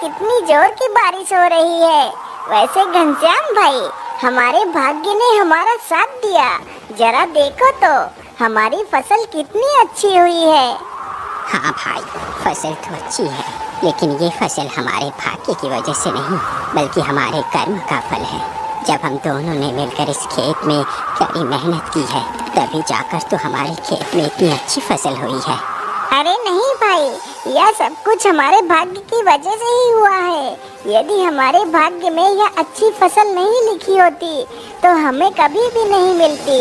कितनी जोर की बारिश हो रही है। वैसे घनश्याम भाई, हमारे भाग्य ने हमारा साथ दिया। जरा देखो तो हमारी फसल कितनी अच्छी हुई है। हाँ भाई, फसल तो अच्छी है, लेकिन ये फसल हमारे भाग्य की वजह से नहीं बल्कि हमारे कर्म का फल है। जब हम दोनों ने मिलकर इस खेत में कड़ी मेहनत की है, तभी जाकर तो हमारे खेत में इतनी अच्छी फसल हुई है। अरे नहीं भाई, यह सब कुछ हमारे भाग्य की वजह से ही हुआ है। यदि हमारे भाग्य में यह अच्छी फसल नहीं लिखी होती तो हमें कभी भी नहीं मिलती।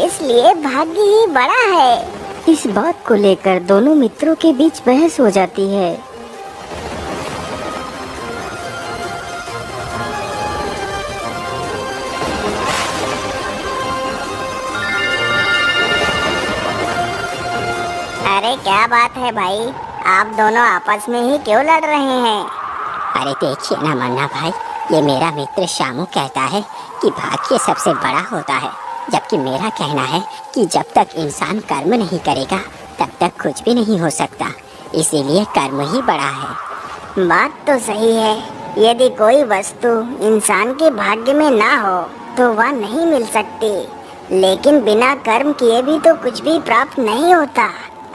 इसलिए भाग्य ही बड़ा है। इस बात को लेकर दोनों मित्रों के बीच बहस हो जाती है। अरे क्या बात है भाई, आप दोनों आपस में ही क्यों लड़ रहे हैं? अरे देखिए ना मन्ना भाई, ये मेरा मित्र शामू कहता है कि भाग्य सबसे बड़ा होता है, जबकि मेरा कहना है कि जब तक इंसान कर्म नहीं करेगा तब तक कुछ भी नहीं हो सकता। इसीलिए कर्म ही बड़ा है। बात तो सही है। यदि कोई वस्तु इंसान के भाग्य में ना हो तो वह नहीं मिल सकती, लेकिन बिना कर्म किए भी तो कुछ भी प्राप्त नहीं होता।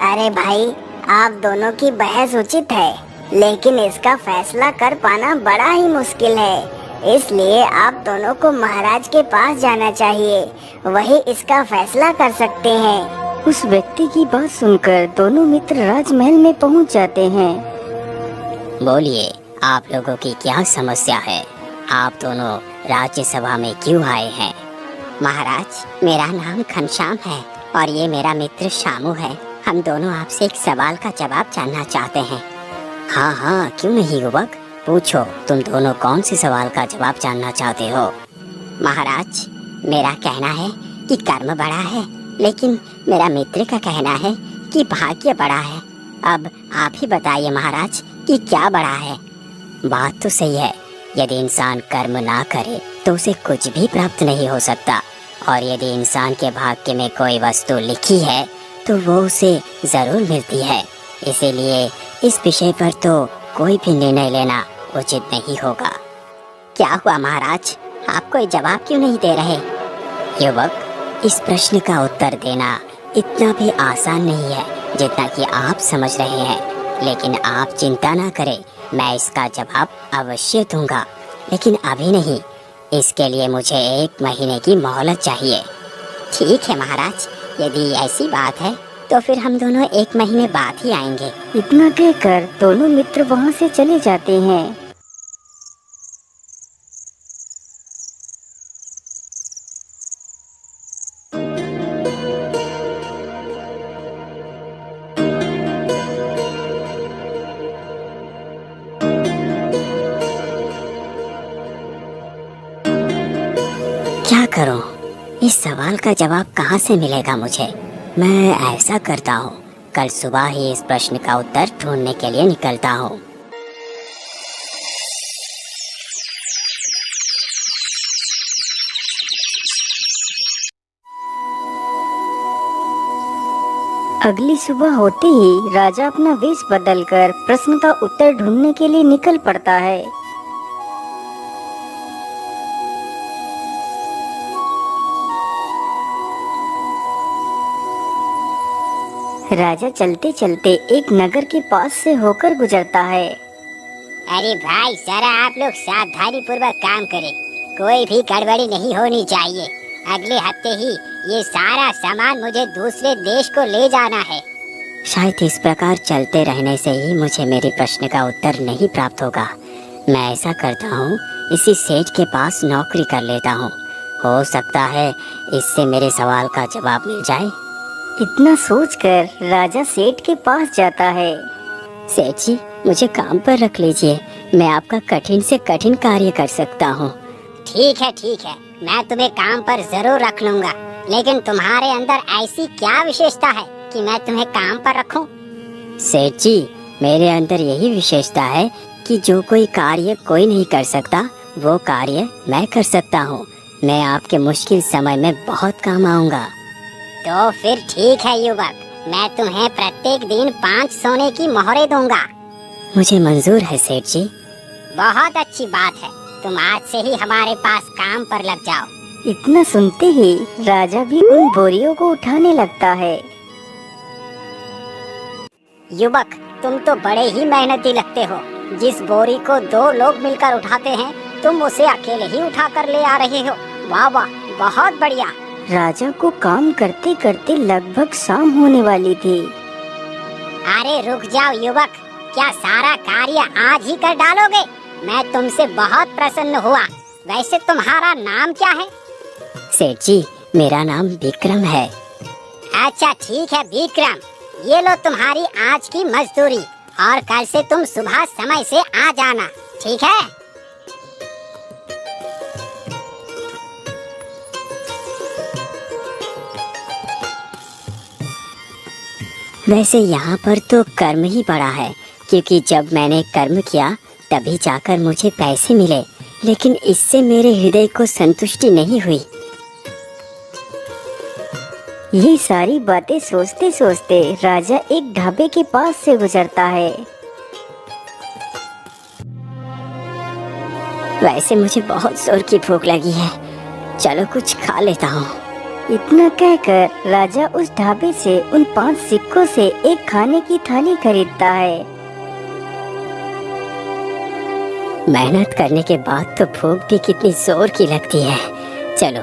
अरे भाई, आप दोनों की बहस उचित है, लेकिन इसका फैसला कर पाना बड़ा ही मुश्किल है। इसलिए आप दोनों को महाराज के पास जाना चाहिए, वही इसका फैसला कर सकते हैं। उस व्यक्ति की बात सुनकर दोनों मित्र राजमहल में पहुंच जाते हैं। बोलिए, आप लोगों की क्या समस्या है? आप दोनों राज्यसभा में क्यों आए हैं? महाराज, मेरा नाम घनश्याम है और ये मेरा मित्र शामू है। हम दोनों आपसे एक सवाल का जवाब जानना चाहते हैं। हाँ हाँ, क्यों नहीं युवक, पूछो, तुम दोनों कौन से सवाल का जवाब जानना चाहते हो? महाराज, मेरा कहना है कि कर्म बड़ा है, लेकिन मेरा मित्र का कहना है कि भाग्य बड़ा है। अब आप ही बताइए महाराज कि क्या बड़ा है? बात तो सही है, यदि इंसान कर्म ना करे तो उसे कुछ भी प्राप्त नहीं हो सकता, और यदि इंसान के भाग्य में कोई वस्तु लिखी है तो वो उसे जरूर मिलती है। इसीलिए इस विषय पर तो कोई भी निर्णय लेना उचित नहीं होगा। क्या हुआ महाराज, आप कोई जवाब क्यों नहीं दे रहे? युवक, इस प्रश्न का उत्तर देना इतना भी आसान नहीं है जितना कि आप समझ रहे हैं, लेकिन आप चिंता ना करें, मैं इसका जवाब अवश्य दूंगा, लेकिन अभी नहीं। इसके लिए मुझे 1 महीने की मोहलत चाहिए। ठीक है महाराज, यदि ऐसी बात है तो फिर हम दोनों 1 महीने बाद ही आएंगे। इतना कहकर दोनों मित्र वहां से चले जाते हैं। क्या करूं? इस सवाल का जवाब कहां से मिलेगा मुझे? मैं ऐसा करता हूं, कल सुबह ही इस प्रश्न का उत्तर ढूंढने के लिए निकलता हूं। अगली सुबह होते ही राजा अपना वेश बदलकर प्रश्न का उत्तर ढूंढने के लिए निकल पड़ता है। राजा चलते चलते एक नगर के पास से होकर गुजरता है। अरे भाई, जरा आप लोग सावधानी पूर्वक काम करें, कोई भी गड़बड़ी नहीं होनी चाहिए। अगले हफ्ते ही ये सारा सामान मुझे दूसरे देश को ले जाना है। शायद इस प्रकार चलते रहने से ही मुझे मेरे प्रश्न का उत्तर नहीं प्राप्त होगा। मैं ऐसा करता हूँ, इसी सेठ के पास नौकरी कर लेता हूँ, हो सकता है इससे मेरे सवाल का जवाब मिल जाए। इतना सोचकर राजा सेठ के पास जाता है। सेठ जी, मुझे काम पर रख लीजिए, मैं आपका कठिन से कठिन कार्य कर सकता हूँ। ठीक है, मैं तुम्हें काम पर जरूर रख लूँगा, लेकिन तुम्हारे अंदर ऐसी क्या विशेषता है कि मैं तुम्हें काम पर रखूं? सेठ जी, मेरे अंदर यही विशेषता है कि जो कोई कार्य कोई नहीं कर सकता, वो कार्य मैं कर सकता हूँ। मैं आपके मुश्किल समय में बहुत काम आऊँगा। तो फिर ठीक है युवक, मैं तुम्हें प्रत्येक दिन 5 सोने की मोहरें दूंगा। मुझे मंजूर है सेठ जी। बहुत अच्छी बात है, तुम आज से ही हमारे पास काम पर लग जाओ। इतना सुनते ही राजा भी उन बोरियों को उठाने लगता है। युवक, तुम तो बड़े ही मेहनती लगते हो। जिस बोरी को 2 लोग मिलकर उठाते हैं, तुम उसे अकेले ही उठा कर ले आ रहे हो। वाह वाह, बहुत बढ़िया। राजा को काम करते करते लगभग शाम होने वाली थी। अरे रुक जाओ युवक, क्या सारा कार्य आज ही कर डालोगे? मैं तुमसे बहुत प्रसन्न हुआ। वैसे तुम्हारा नाम क्या है? सेठ जी, मेरा नाम विक्रम है। अच्छा ठीक है विक्रम, ये लो तुम्हारी आज की मजदूरी, और कल से तुम सुबह समय से आ जाना, ठीक है? वैसे यहाँ पर तो कर्म ही पड़ा है, क्योंकि जब मैंने कर्म किया तभी जाकर मुझे पैसे मिले, लेकिन इससे मेरे हृदय को संतुष्टि नहीं हुई। ये सारी बातें सोचते सोचते राजा एक ढाबे के पास से गुजरता है। वैसे मुझे बहुत जोर की भूख लगी है, चलो कुछ खा लेता हूँ। इतना कहकर राजा उस ढाबे से उन 5 सिक्कों से एक खाने की थाली खरीदता है। मेहनत करने के बाद तो भूख भी कितनी जोर की लगती है। चलो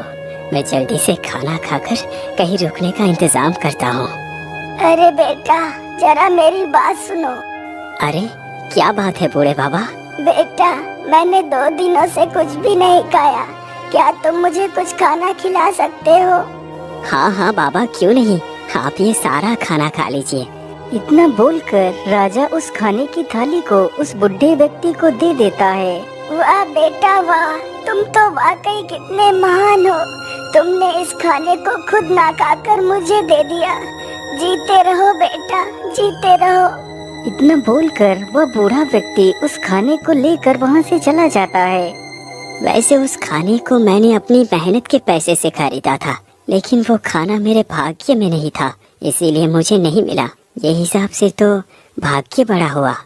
मैं जल्दी से खाना खाकर कहीं रुकने का इंतजाम करता हूँ। अरे बेटा, जरा मेरी बात सुनो। अरे क्या बात है बूढ़े बाबा? बेटा, मैंने 2 दिनों से कुछ भी नहीं खाया, क्या तुम मुझे कुछ खाना खिला सकते हो? हाँ हाँ बाबा, क्यों नहीं, आप ये सारा खाना खा लीजिए। इतना बोलकर राजा उस खाने की थाली को उस बुढ़े व्यक्ति को दे देता है। वाह बेटा वाह, तुम तो वाकई कितने महान हो। तुमने इस खाने को खुद ना खाकर मुझे दे दिया। जीते रहो बेटा, जीते रहो। इतना बोलकर वह बूढ़ा व्यक्ति उस खाने को लेकर वहाँ से चला जाता है। वैसे उस खाने को मैंने अपनी मेहनत के पैसे से खरीदा था, लेकिन वो खाना मेरे भाग्य में नहीं था, इसीलिए मुझे नहीं मिला। ये हिसाब से तो भाग्य बड़ा हुआ।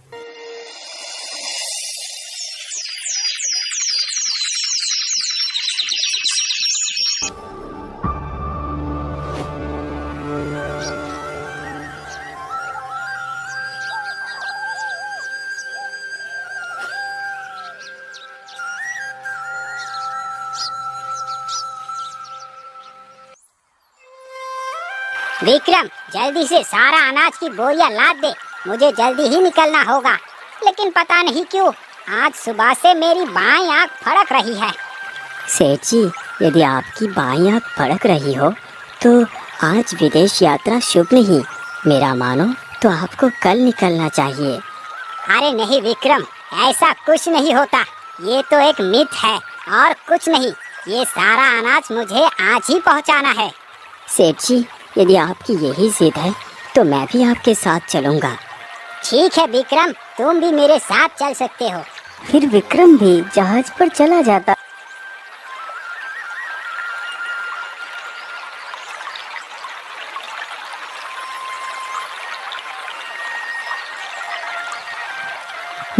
विक्रम, जल्दी से सारा अनाज की बोरियां लाद दे, मुझे जल्दी ही निकलना होगा। लेकिन पता नहीं क्यों आज सुबह से मेरी बाईं आंख फड़क रही है। सेठ जी, यदि आपकी बाईं आंख फड़क रही हो तो आज विदेश यात्रा शुभ नहीं। मेरा मानो तो आपको कल निकलना चाहिए। अरे नहीं विक्रम, ऐसा कुछ नहीं होता। ये तो एक मिथ है और कुछ नहीं। ये सारा अनाज मुझे आज ही पहुंचाना है। सेठ जी, यदि आपकी यही जिद है तो मैं भी आपके साथ चलूंगा। ठीक है विक्रम, तुम भी मेरे साथ चल सकते हो। फिर विक्रम भी जहाज पर चला जाता।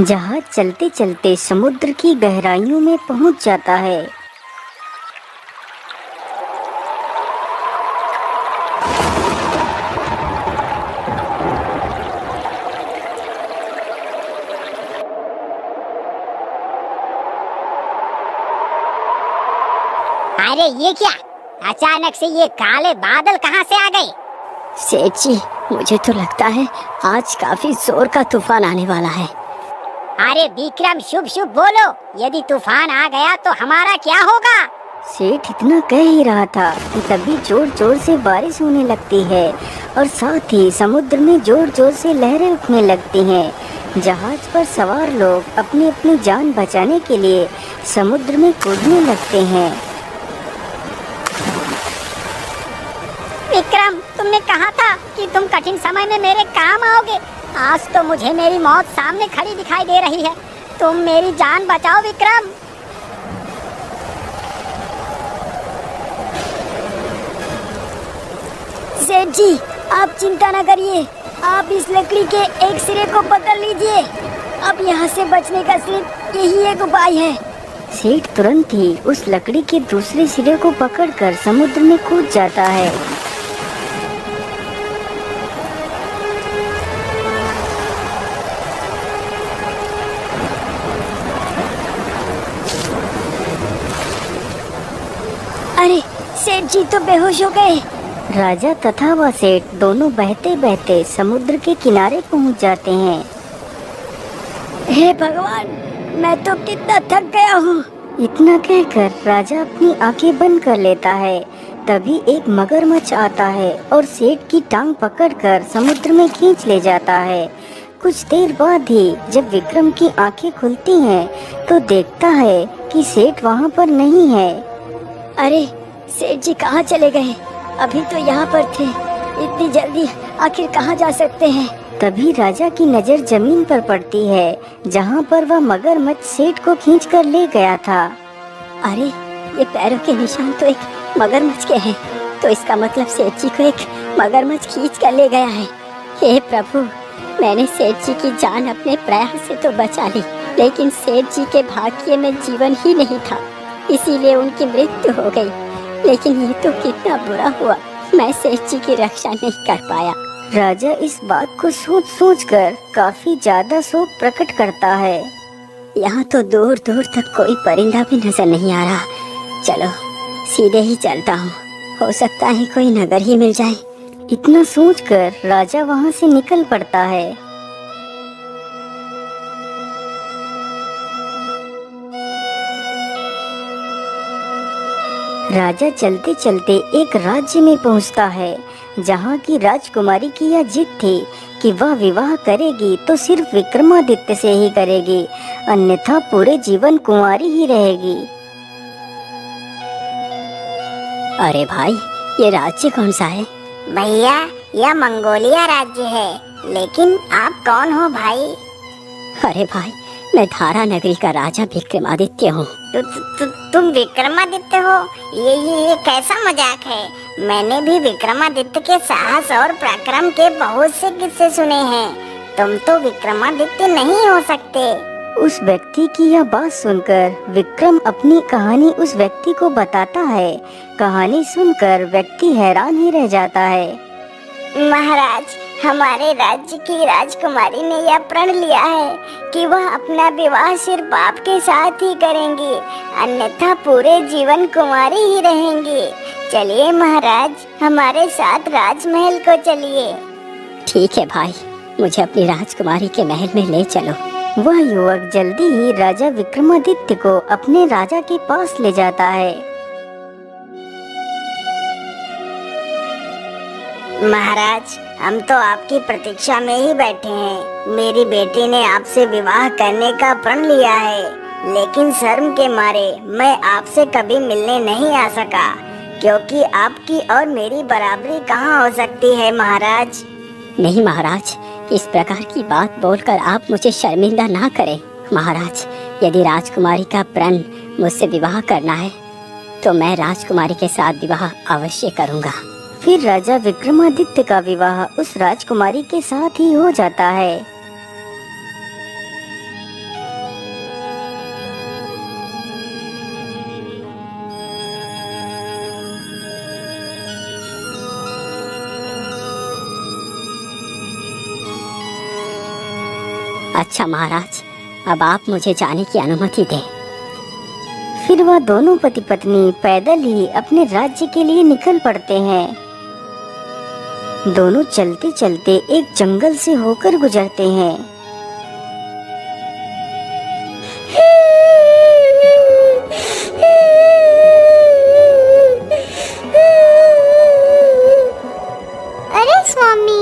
जहाज चलते चलते समुद्र की गहराइयों में पहुंच जाता है। अरे ये क्या, अचानक से ये काले बादल कहाँ से आ गए? सेठ जी, मुझे तो लगता है आज काफी जोर का तूफान आने वाला है। अरे विक्रम, शुभ शुभ बोलो, यदि तूफान आ गया तो हमारा क्या होगा? सेठ इतना कह ही रहा था कि तभी जोर जोर से बारिश होने लगती है और साथ ही समुद्र में जोर जोर से लहरें उठने लगती हैं। जहाज पर सवार लोग अपनी अपनी जान बचाने के लिए समुद्र में कूदने लगते हैं। विक्रम, तुमने कहा था कि तुम कठिन समय में मेरे काम आओगे। आज तो मुझे मेरी मौत सामने खड़ी दिखाई दे रही है। तुम मेरी जान बचाओ विक्रम। सेठ जी, आप चिंता न करिए, आप इस लकड़ी के एक सिरे को पकड़ लीजिए। अब यहाँ से बचने का सिर्फ यही एक उपाय है। सेठ तुरंत ही उस लकड़ी के दूसरे सिरे को पकड़कर समुद्र में कूद जाता है। अरे सेठ जी तो बेहोश हो गए। राजा तथा वह सेठ दोनों बहते बहते समुद्र के किनारे पहुंच जाते हैं। हे भगवान, मैं तो कितना थक गया हूँ। इतना कहकर राजा अपनी आंखें बंद कर लेता है। तभी एक मगरमच्छ आता है और सेठ की टांग पकड़कर समुद्र में खींच ले जाता है। कुछ देर बाद ही जब विक्रम की आंखें खुलती हैं तो देखता है कि सेठ वहाँ पर नहीं है। अरे सेठ जी कहाँ चले गए? अभी तो यहाँ पर थे, इतनी जल्दी आखिर कहाँ जा सकते हैं? तभी राजा की नजर जमीन पर पड़ती है जहाँ पर वह मगरमच्छ सेठ को खींचकर ले गया था। अरे ये पैरों के निशान तो एक मगरमच्छ के हैं, तो इसका मतलब सेठ जी को एक मगरमच्छ खींच कर ले गया है। हे प्रभु, मैंने सेठ जी की जान अपने प्रयास से तो बचा ली, लेकिन सेठ जी के भाग्य में जीवन ही नहीं था, इसीलिए उनकी मृत्यु हो गई। लेकिन ये तो कितना बुरा हुआ, मैं सेठ जी की रक्षा नहीं कर पाया। राजा इस बात को सोच सोच कर काफी ज्यादा शोक प्रकट करता है। यहाँ तो दूर दूर तक कोई परिंदा भी नजर नहीं आ रहा। चलो सीधे ही चलता हूँ, हो सकता है कोई नगर ही मिल जाए। इतना सोचकर राजा वहाँ से निकल पड़ता है। राजा चलते चलते एक राज्य में पहुंचता है जहाँ की राजकुमारी की यह जिद थी कि वह विवाह करेगी तो सिर्फ विक्रमादित्य से ही करेगी, अन्यथा पूरे जीवन कुंवारी ही रहेगी। अरे भाई, ये राज्य कौन सा है? भैया, यह मंगोलिया राज्य है। लेकिन आप कौन हो भाई? अरे भाई, मैं धारा नगरी का राजा विक्रमादित्य हूँ। तुम विक्रमादित्य हो? ये कैसा मजाक है? मैंने भी विक्रमादित्य के साहस और पराक्रम के बहुत से किस्से सुने हैं। तुम तो विक्रमादित्य नहीं हो सकते। उस व्यक्ति की यह बात सुनकर विक्रम अपनी कहानी उस व्यक्ति को बताता है। कहानी सुनकर व्यक्ति हैरान ही रह जाता है। महाराज, हमारे राज्य की राजकुमारी ने यह प्रण लिया है कि वह अपना विवाह सिर्फ आपके साथ ही करेंगी, अन्यथा पूरे जीवन कुंवारी ही रहेंगी। चलिए महाराज, हमारे साथ राजमहल को चलिए। ठीक है भाई, मुझे अपनी राजकुमारी के महल में ले चलो। वह युवक जल्दी ही राजा विक्रमादित्य को अपने राजा के पास ले जाता है। महाराज, हम तो आपकी प्रतीक्षा में ही बैठे हैं। मेरी बेटी ने आपसे विवाह करने का प्रण लिया है, लेकिन शर्म के मारे मैं आपसे कभी मिलने नहीं आ सका, क्योंकि आपकी और मेरी बराबरी कहाँ हो सकती है महाराज। नहीं महाराज, इस प्रकार की बात बोलकर आप मुझे शर्मिंदा ना करें। महाराज, यदि राजकुमारी का प्रण मुझसे विवाह करना है तो मैं राजकुमारी के साथ विवाह अवश्य करूँगा। फिर राजा विक्रमादित्य का विवाह उस राजकुमारी के साथ ही हो जाता है। अच्छा महाराज, अब आप मुझे जाने की अनुमति दें। फिर वह दोनों पति पत्नी पैदल ही अपने राज्य के लिए निकल पड़ते हैं। दोनों चलते चलते एक जंगल से होकर गुजरते हैं। अरे स्वामी,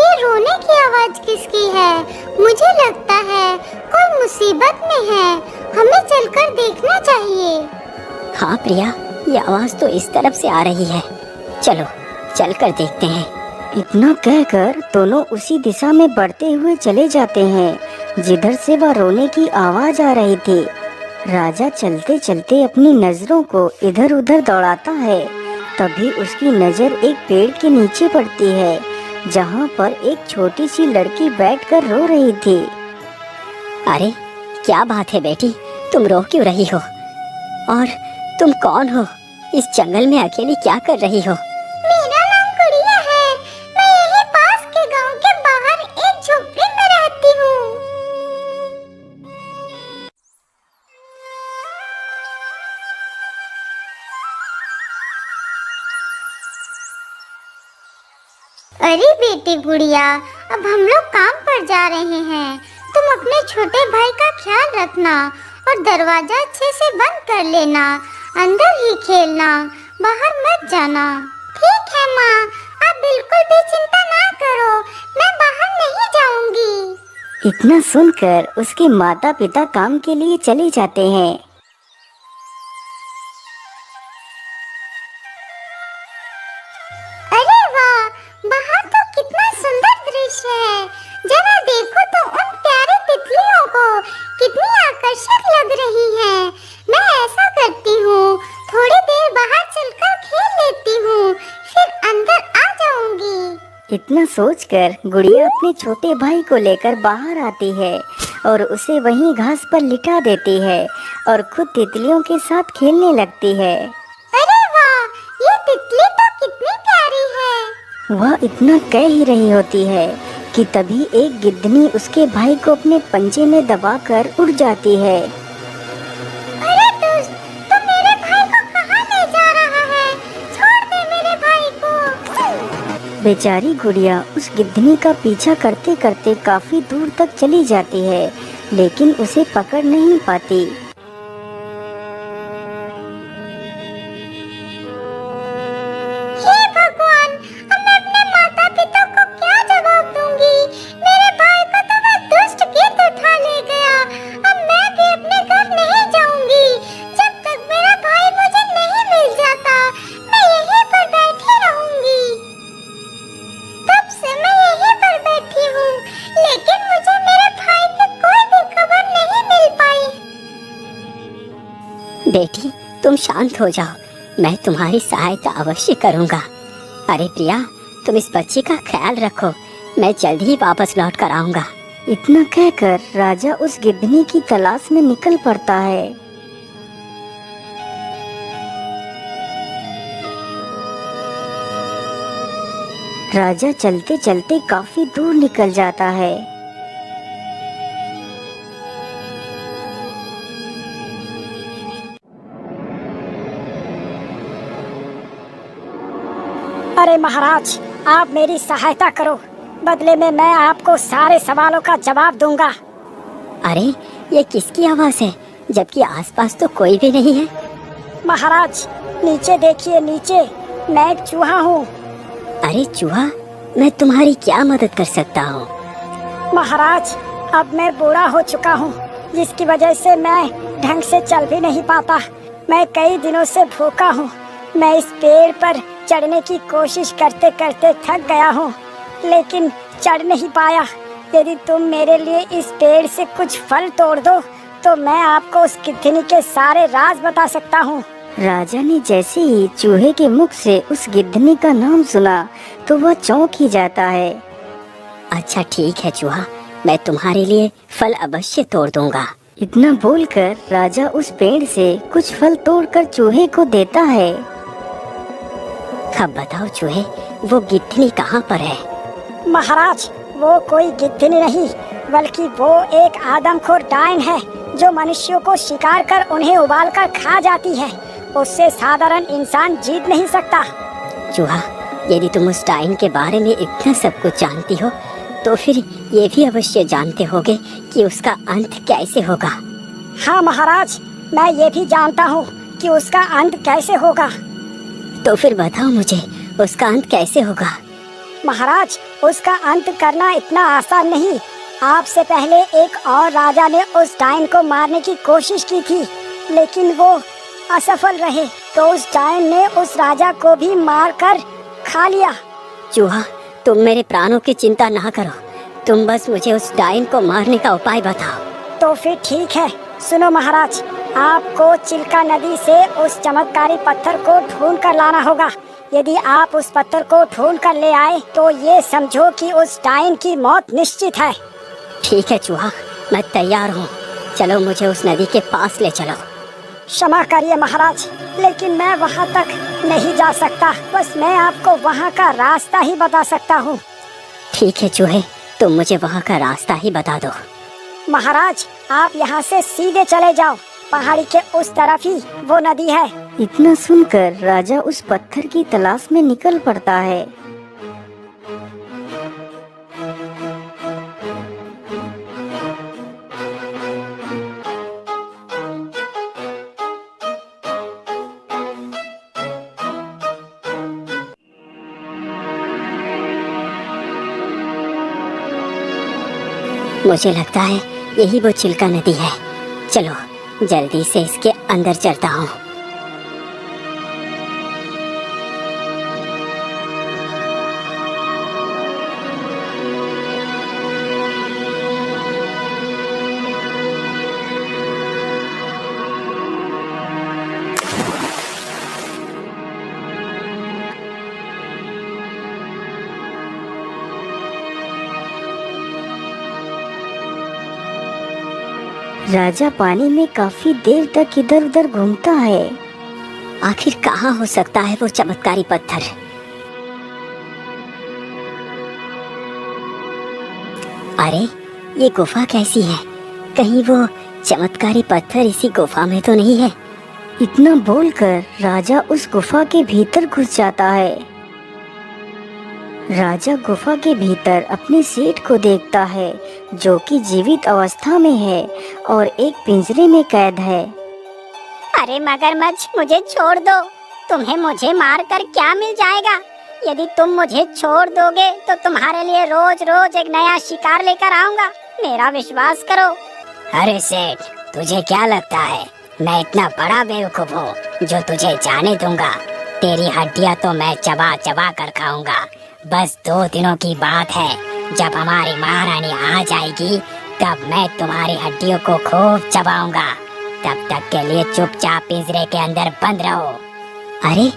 ये रोने की आवाज किसकी है? मुझे लगता है कोई मुसीबत में है, हमें चलकर देखना चाहिए। हाँ प्रिया, ये आवाज तो इस तरफ से आ रही है, चलो चलकर देखते हैं। इतना कहकर दोनों उसी दिशा में बढ़ते हुए चले जाते हैं जिधर से वह रोने की आवाज आ रही थी। राजा चलते चलते अपनी नजरों को इधर उधर दौड़ाता है। तभी उसकी नजर एक पेड़ के नीचे पड़ती है जहाँ पर एक छोटी सी लड़की बैठकर रो रही थी। अरे क्या बात है बेटी, तुम रो क्यों रही हो? और तुम कौन हो? इस जंगल में अकेली क्या कर रही हो? मेरा नाम गुड़िया है। मैं यहीं पास के गांव के बाहर एक झोपड़ी में रहती हूँ। अरे बेटी गुड़िया, अब हम लोग काम पर जा रहे हैं। तुम अपने छोटे भाई का ख्याल रखना और दरवाजा अच्छे से बंद कर लेना। अंदर ही खेलना, बाहर मत जाना। ठीक है माँ, आप बिल्कुल भी चिंता ना करो, मैं बाहर नहीं जाऊंगी। इतना सुनकर उसके माता पिता काम के लिए चले जाते हैं। अरे वाह, बाहर तो कितना सुंदर दृश्य है। जरा देखो तो उन प्यारे तितलियों को, कितनी आकर्षक लग रही हैं। मैं ऐसा करती हूँ, थोड़ी देर बाहर चलकर खेल लेती हूँ, फिर अंदर आ जाऊंगी। इतना सोचकर गुड़िया अपने छोटे भाई को लेकर बाहर आती है और उसे वहीं घास पर लिटा देती है और खुद तितलियों के साथ खेलने लगती है। अरे वाह, ये तितली तो कितनी प्यारी है। वह इतना कह ही रही होती है कि तभी एक गिद्धनी उसके भाई को अपने पंजे में दबाकर उड़ जाती है। अरे दोस्त, तू मेरे भाई को कहाँ ले जा रहा है? छोड़ दे मेरे भाई को। बेचारी गुड़िया उस गिद्धनी का पीछा करते करते काफी दूर तक चली जाती है, लेकिन उसे पकड़ नहीं पाती। हे भगवान, अब मैं अपने माता पिता को क्या जवाब दूंगी? मेरे भाई को तो वह दुष्ट गिद्ध उठा ले गया। अब मैं भी अपने घर नहीं जाऊंगी। जब तक मेरा भाई मुझे नहीं मिल जाता, मैं यहीं पर बैठी रहूंगी। तब से मैं यहीं पर बैठी हूँ, लेकिन मुझे मेरे भाई की कोई भी खबर नहीं मिल पाई। बेटी तुम शांत हो जाओ, मैं तुम्हारी सहायता अवश्य करूँगा। अरे प्रिया, तुम इस बच्ची का ख्याल रखो, मैं जल्द ही वापस लौट कर आऊँगा। इतना कहकर राजा उस गिद्धनी की तलाश में निकल पड़ता है। राजा चलते चलते काफी दूर निकल जाता है। अरे महाराज, आप मेरी सहायता करो, बदले में मैं आपको सारे सवालों का जवाब दूंगा। अरे ये किसकी आवाज़ है, जबकि आसपास तो कोई भी नहीं है? महाराज नीचे देखिए, नीचे मैं एक चूहा हूँ। अरे चूहा, मैं तुम्हारी क्या मदद कर सकता हूँ? महाराज अब मैं बूढ़ा हो चुका हूँ, जिसकी वजह से मैं ढंग से चल भी नहीं पाता। मैं कई दिनों से भूखा हूँ। मैं इस पेड़ पर चढ़ने की कोशिश करते करते थक गया हूँ, लेकिन चढ़ नहीं पाया। यदि तुम मेरे लिए इस पेड़ से कुछ फल तोड़ दो तो मैं आपको उस गिद्धनी के सारे राज बता सकता हूँ। राजा ने जैसे ही चूहे के मुख से उस गिद्धनी का नाम सुना तो वह चौंक ही जाता है। अच्छा ठीक है चूहा, मैं तुम्हारे लिए फल अवश्य तोड़ दूंगा। इतना बोलकर राजा उस पेड़ से कुछ फल तोड़कर चूहे को देता है। अब बताओ चूहे, वो गिद्धनी कहाँ पर है? महाराज वो कोई गिद्धनी नहीं, बल्कि वो एक आदमखोर डायन है जो मनुष्यों को शिकार कर उन्हें उबाल कर खा जाती है। उससे साधारण इंसान जीत नहीं सकता। चूहा, यदि तुम उस डायन के बारे में इतना सब कुछ जानती हो तो फिर ये भी अवश्य जानते होगे कि उसका अंत कैसे होगा। हाँ महाराज, मैं ये भी जानता हूँ कि उसका अंत कैसे होगा। तो फिर बताओ मुझे, उसका अंत कैसे होगा? महाराज उसका अंत करना इतना आसान नहीं। आपसे पहले एक और राजा ने उस डायन को मारने की कोशिश की थी, लेकिन वो असफल रहे, तो उस डायन ने उस राजा को भी मार कर खा लिया। चूहा, तुम मेरे प्राणों की चिंता ना करो, तुम बस मुझे उस डायन को मारने का उपाय बताओ। तो फिर ठीक है, सुनो महाराज, आपको चिल्का नदी से उस चमत्कारी पत्थर को ढूंढ कर लाना होगा। यदि आप उस पत्थर को ढूंढ कर ले आए तो ये समझो कि उस डायन की मौत निश्चित है। ठीक है चूहा, मैं तैयार हूँ, चलो मुझे उस नदी के पास ले चलो। क्षमा करिए महाराज, लेकिन मैं वहाँ तक नहीं जा सकता। बस मैं आपको वहाँ का रास्ता ही बता सकता हूँ। ठीक है चूहे, तुम मुझे वहाँ का रास्ता ही बता दो। महाराज, आप यहाँ से सीधे चले जाओ, पहाड़ी के उस तरफ ही वो नदी है। इतना सुनकर राजा उस पत्थर की तलाश में निकल पड़ता है। मुझे लगता है यही वो चिल्का नदी है। चलो जल्दी से इसके अंदर चलता हूँ। राजा पानी में काफी देर तक इधर उधर घूमता है। आखिर कहाँ हो सकता है वो चमत्कारी पत्थर? अरे ये गुफा कैसी है? कहीं वो चमत्कारी पत्थर इसी गुफा में तो नहीं है? इतना बोलकर राजा उस गुफा के भीतर घुस जाता है। राजा गुफा के भीतर अपने सेठ को देखता है, जो कि जीवित अवस्था में है और एक पिंजरे में कैद है। अरे मगरमच्छ, मुझे छोड़ दो। तुम्हें मुझे मारकर क्या मिल जाएगा? यदि तुम मुझे छोड़ दोगे तो तुम्हारे लिए रोज रोज एक नया शिकार लेकर आऊंगा। मेरा विश्वास करो। अरे सेठ, तुझे क्या लगता है मैं इतना बड़ा बेवकूफ हूँ जो तुझे जाने दूंगा? तेरी हड्डियाँ तो मैं चबा चबा कर खाऊंगा। बस 2 दिनों की बात है, जब हमारी महारानी आ जाएगी तब मैं तुम्हारी हड्डियों को खूब चबाऊंगा। तब तक के लिए चुपचाप पिंजरे के अंदर बंद रहो। अरे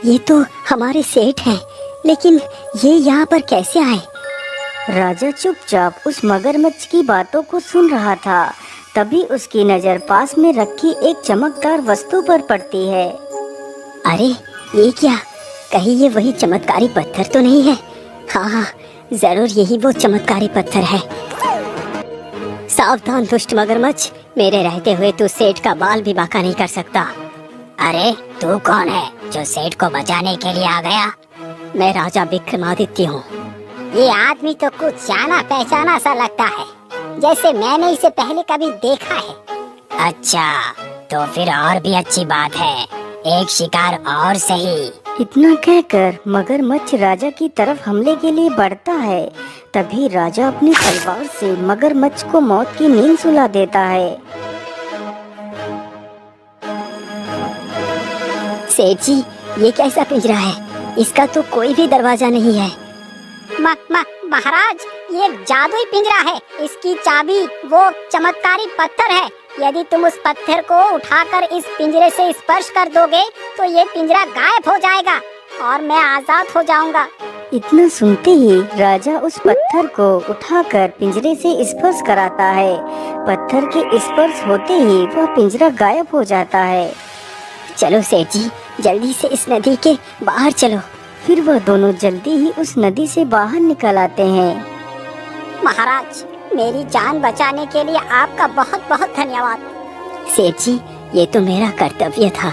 ये तो हमारे सेठ हैं, लेकिन ये यहाँ पर कैसे आए? राजा चुपचाप उस मगरमच्छ की बातों को सुन रहा था। तभी उसकी नजर पास में रखी एक चमकदार वस्तु पर पड़ती है। अरे ये क्या? कहीं ये वही चमत्कारी पत्थर तो नहीं है? हाँ, जरूर यही वो चमत्कारी पत्थर है। सावधान दुष्ट मगरमच्छ, मेरे रहते हुए तू सेठ का बाल भी बांका नहीं कर सकता। अरे तू कौन है जो सेठ को बचाने के लिए आ गया? मैं राजा विक्रमादित्य हूँ। ये आदमी तो कुछ जाना पहचाना सा लगता है, जैसे मैंने इसे पहले कभी देखा है। अच्छा, तो फिर और भी अच्छी बात है, एक शिकार और सही। इतना कहकर मगरमच्छ राजा की तरफ हमले के लिए बढ़ता है। तभी राजा अपनी तलवार से मगरमच्छ को मौत की नींद सुला देता है। सेठ जी, ये कैसा पिंजरा है? इसका तो कोई भी दरवाजा नहीं है। महाराज, ये जादुई पिंजरा है। इसकी चाबी वो चमत्कारी पत्थर है। यदि तुम उस पत्थर को उठाकर इस पिंजरे से स्पर्श कर दोगे तो ये पिंजरा गायब हो जाएगा और मैं आजाद हो जाऊंगा। इतना सुनते ही राजा उस पत्थर को उठाकर पिंजरे से स्पर्श कराता है। पत्थर के स्पर्श होते ही वह पिंजरा गायब हो जाता है। चलो सेठ जी, जल्दी से इस नदी के बाहर चलो। फिर वह दोनों जल्दी ही उस नदी से बाहर निकल आते हैं। महाराज, मेरी जान बचाने के लिए आपका बहुत बहुत धन्यवाद। सेठ जी, ये तो मेरा कर्तव्य था।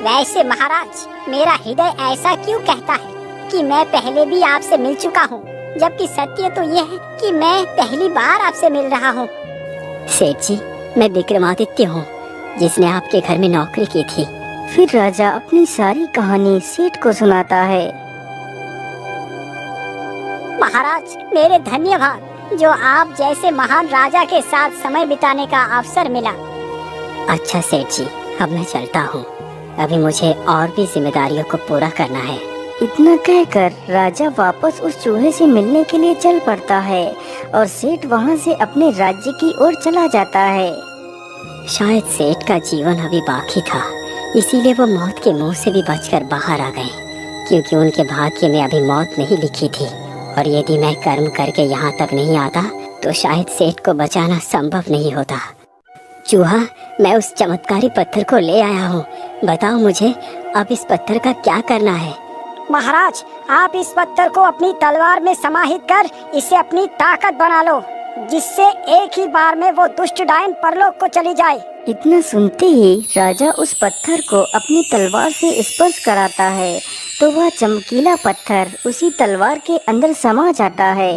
वैसे महाराज, मेरा हृदय ऐसा क्यों कहता है कि मैं पहले भी आपसे मिल चुका हूँ, जबकि सत्य तो ये है कि मैं पहली बार आपसे मिल रहा हूँ। सेठ जी, मैं विक्रमादित्य हूँ, जिसने आपके घर में नौकरी की थी। फिर राजा अपनी सारी कहानी सेठ को सुनाता है। महाराज, मेरे धन्यवाद जो आप जैसे महान राजा के साथ समय बिताने का अवसर मिला। अच्छा सेठ जी, अब मैं चलता हूँ। अभी मुझे और भी जिम्मेदारियों को पूरा करना है। इतना कहकर राजा वापस उस चूहे से मिलने के लिए चल पड़ता है और सेठ वहाँ से अपने राज्य की ओर चला जाता है। शायद सेठ का जीवन अभी बाकी था, इसीलिए वो मौत के मुंह से भी बचकर बाहर आ गए, क्योंकि उनके भाग्य में अभी मौत नहीं लिखी थी। और यदि मैं कर्म करके यहाँ तक नहीं आता तो शायद सेठ को बचाना संभव नहीं होता। चूहा, मैं उस चमत्कारी पत्थर को ले आया हूँ। बताओ मुझे अब इस पत्थर का क्या करना है। महाराज, आप इस पत्थर को अपनी तलवार में समाहित कर इसे अपनी ताकत बना लो, जिससे एक ही बार में वो दुष्ट डायन परलोक को चली जाए। इतना सुनते ही राजा उस पत्थर को अपनी तलवार से स्पर्श कराता है तो वह चमकीला पत्थर उसी तलवार के अंदर समा जाता है।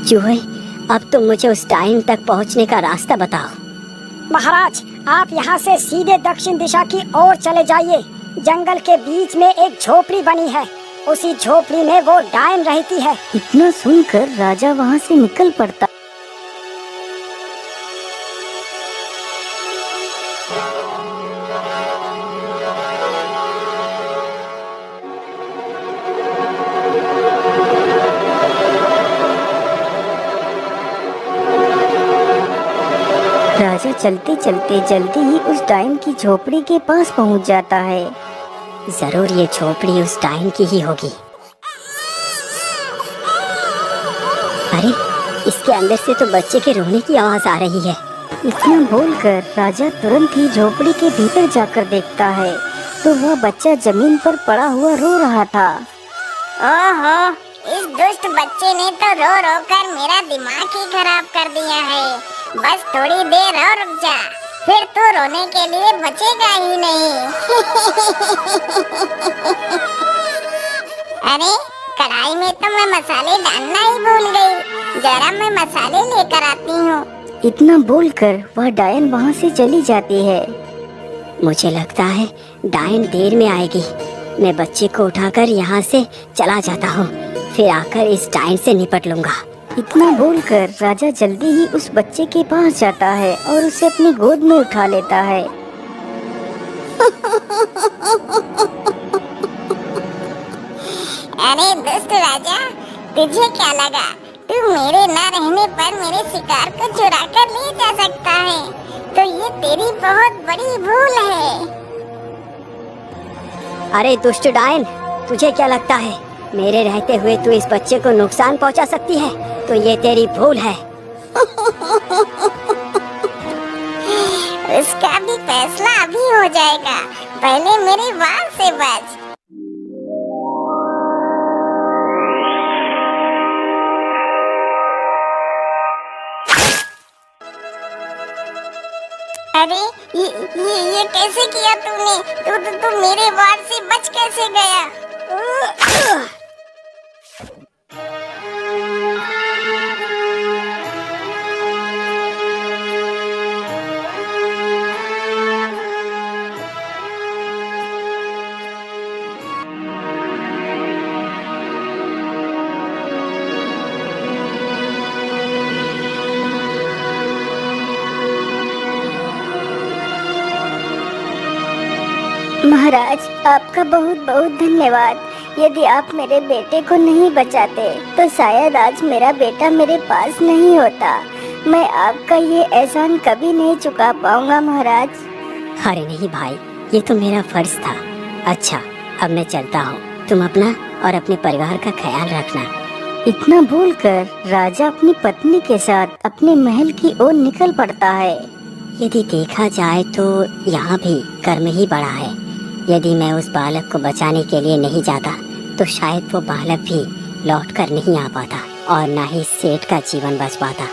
चूहे, अब तुम मुझे उस डायन तक पहुँचने का रास्ता बताओ। महाराज, आप यहाँ से सीधे दक्षिण दिशा की ओर चले जाइए। जंगल के बीच में एक झोपड़ी बनी है, उसी झोपड़ी में वो डायन रहती है। इतना सुनकर राजा वहाँ से निकल पड़ता। राजा चलते चलते जल्दी ही उस डायन की झोपड़ी के पास पहुंच जाता है। जरूर ये झोपड़ी उस डायन की ही होगी। अरे, इसके अंदर से तो बच्चे के रोने की आवाज आ रही है। इतना बोलकर राजा तुरंत ही झोपड़ी के भीतर जाकर देखता है तो वह बच्चा जमीन पर पड़ा हुआ रो रहा था। ओहो, इस दुष्ट बच्चे ने तो रो रो कर मेरा दिमाग ही खराब कर दिया है। बस थोड़ी देर और रुक जा, फिर तो रोने के लिए बचेगा ही नहीं। अरे, कढ़ाई में तो मैं मसाले डालना ही भूल गई। जरा मैं मसाले लेकर आती हूँ। इतना बोलकर वह डायन वहाँ से चली जाती है। मुझे लगता है डायन देर में आएगी। मैं बच्चे को उठाकर यहाँ से चला जाता हूँ, फिर आकर इस डायन से निपट लूंगा। इतना बोलकर राजा जल्दी ही उस बच्चे के पास जाता है और उसे अपनी गोद में उठा लेता है। अरे दुष्ट राजा, तुझे क्या लगा तू मेरे न रहने पर मेरे शिकार को चुरा कर ले जा सकता है? तो ये तेरी बहुत बड़ी भूल है। अरे दुष्ट डायन, तुझे क्या लगता है मेरे रहते हुए तू इस बच्चे को नुकसान पहुंचा सकती है? तो ये तेरी भूल है। उसका भी फैसला अभी हो जाएगा, पहले मेरी वार से बच। अरे ये कैसे किया तूने? तू मेरे वार से बच कैसे गया? महाराज, आपका बहुत बहुत धन्यवाद। यदि आप मेरे बेटे को नहीं बचाते तो शायद आज मेरा बेटा मेरे पास नहीं होता। मैं आपका ये एहसान कभी नहीं चुका पाऊंगा महाराज। अरे नहीं भाई, ये तो मेरा फर्ज था। अच्छा, अब मैं चलता हूँ। तुम अपना और अपने परिवार का ख्याल रखना। इतना बोलकर राजा अपनी पत्नी के साथ अपने महल की ओर निकल पड़ता है। यदि देखा जाए तो यहाँ भी कर्म ही बड़ा है। यदि मैं उस बालक को बचाने के लिए नहीं जाता तो शायद वो बालक भी लौट कर नहीं आ पाता और ना ही सेठ का जीवन बच पाता।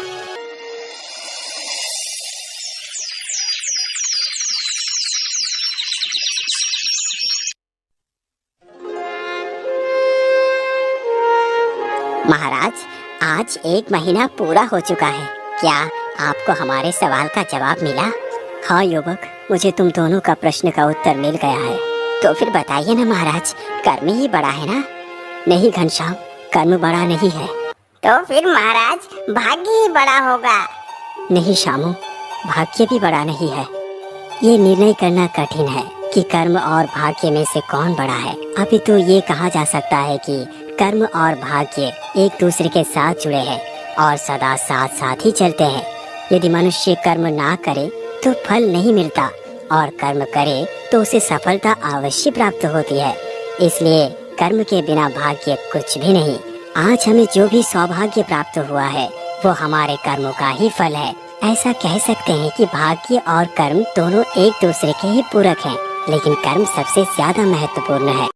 महाराज, आज 1 महीना पूरा हो चुका है। क्या आपको हमारे सवाल का जवाब मिला? हाँ युवक, मुझे तुम दोनों का प्रश्न का उत्तर मिल गया है। तो फिर बताइए ना महाराज, कर्म ही बड़ा है ना? नहीं घनश्याम, कर्म बड़ा नहीं है। तो फिर महाराज भाग्य ही बड़ा होगा। नहीं शामू, भाग्य भी बड़ा नहीं है। ये निर्णय करना कठिन है कि कर्म और भाग्य में से कौन बड़ा है। अभी तो ये कहा जा सकता है कि कर्म और भाग्य एक दूसरे के साथ जुड़े हैं और सदा साथ साथ ही चलते हैं। यदि मनुष्य कर्म ना करे तो फल नहीं मिलता और कर्म करे तो उसे सफलता अवश्य प्राप्त होती है। इसलिए कर्म के बिना भाग्य कुछ भी नहीं। आज हमें जो भी सौभाग्य प्राप्त हुआ है वो हमारे कर्मों का ही फल है। ऐसा कह सकते हैं कि भाग्य और कर्म दोनों एक दूसरे के ही पूरक हैं, लेकिन कर्म सबसे ज्यादा महत्वपूर्ण है।